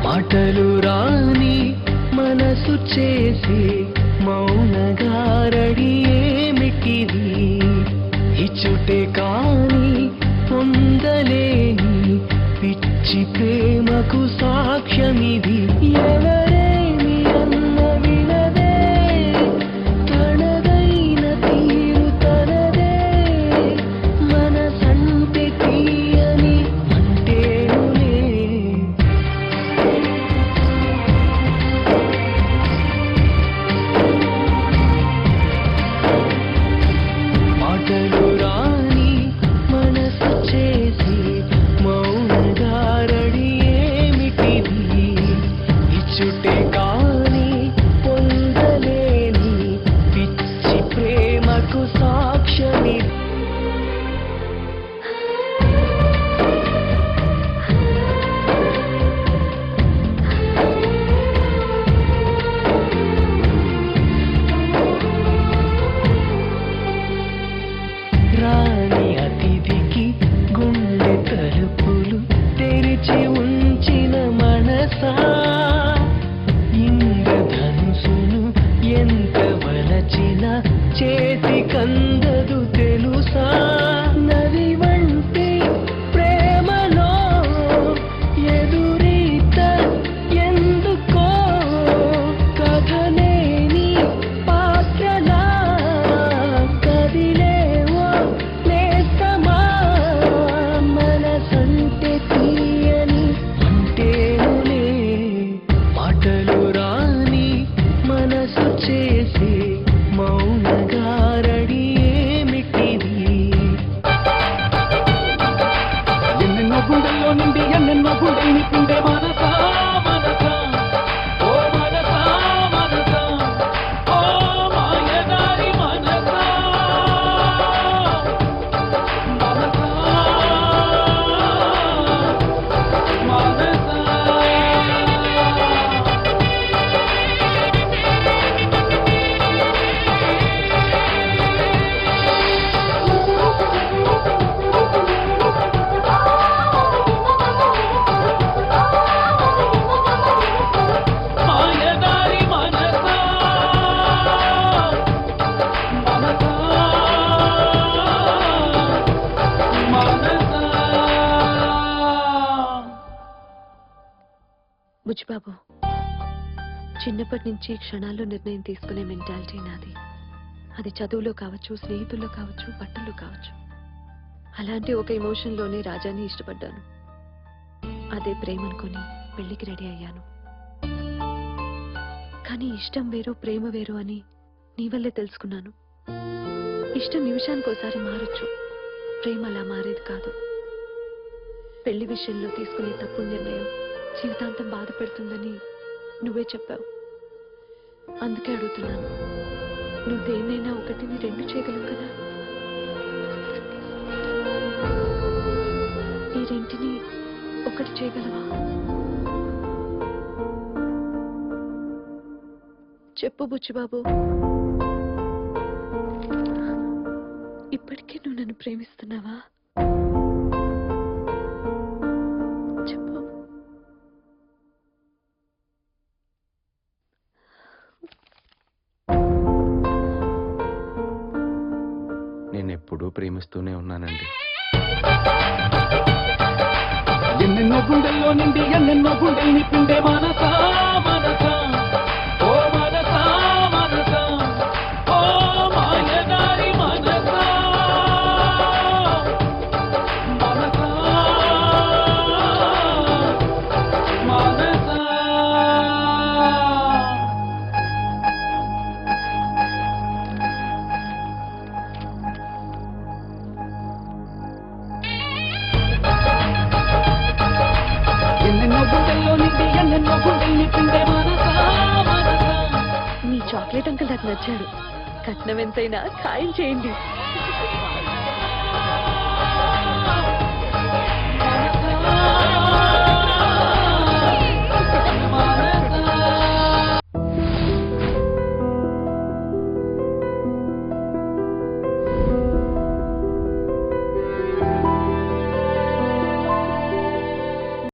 మాటలు రాని మనసు చేసి మౌనగారడి ఏమిటిది ఇచ్చుటే కాని పొందలేని పిచ్చి ప్రేమకు సాక్ష్యమిది ఎవరేమి అన్న వినదే తనదైన తీరు తనదే మనసంటే తీయని అంటేనులే మాటలు రాని మనసు చేసి మౌనగారడి ఏమిటిది ఇచ్చుటే కాని పొందలేని పిచ్చి ప్రేమకు సాక్ష్యమి రాని అతిథికి గుండె తలుపులు తెరిచి ఉంచిన మనసా ఇంద్రధనుసును ఎంత వలచిన చేతి కందదు తెలుసా నది వంటి ప్రేమలో ఎదురీత ఎందుకో కథలేని పాత్రలా కదిలేవో నేస్తమా మనసంటే తీయని అంటేనులే మాటలు రాని మనసు చేసి మౌనగారడి ఏమిటిది ఎన్నెన్నో గుండెల్లో నుండి ఎన్నెన్నో గుండెల్ని పిండే మనసా మనసా ఓ మనసా మనసా ఓ మాయదారి మనసా మనసా మనసా మాయదారి మనసా మనసా మనసా బుజ్జిబాబు, చిన్నప్పటి నుంచి క్షణాల్లో నిర్ణయం తీసుకునే మెంటాలిటీ నాది. అది చదువులో కావచ్చు, స్నేహితుల్లో కావచ్చు, బట్టల్లో కావచ్చు. అలాంటి ఒక ఎమోషన్లోనే రాజాని ఇష్టపడ్డాను. అదే ప్రేమ అనుకుని పెళ్లికి రెడీ అయ్యాను. కానీ ఇష్టం వేరు ప్రేమ వేరు అని నీ వల్లే తెలుసుకున్నాను. ఇష్టం నిమిషానికోసారి మారొచ్చు, ప్రేమ అలా మారేది కాదు. పెళ్లి విషయంలో తీసుకునే తప్పు నిర్ణయం జీవితాంతం బాధ పెడుతుందని నువ్వే చెప్పావు. అందుకే అడుగుతున్నాను, నువ్వు దేన్నైనా ఒకటిని రెండు చేయగలవు కదా. ఈ రెంటిని ఒకటి చేయగలవా? చెప్పు బుచ్చిబాబు. ఇప్పటికే నువ్వు నన్ను ప్రేమిస్తున్నావా? చెప్పు. నేనెప్పుడూ ప్రేమిస్తూనే ఉన్నానండి. ఎన్నెన్నో గుండెల్లో నిండి ఎన్నెన్నో గుండెల్ని పిండే మనసా మనసా ఓ మనసా మనసా ఓ మాయదారి మనసా మనసా మనసా ఎన్నెన్నో గుండెల్లో నిండి ఎన్నెన్నో గుండెల్ని పిండే మనసా మనసా. మీ చాక్లెట్ అంకుల్ నాకు నచ్చాడు. కట్నం ఎంతైనా ఖాయం చేయండి. మనసా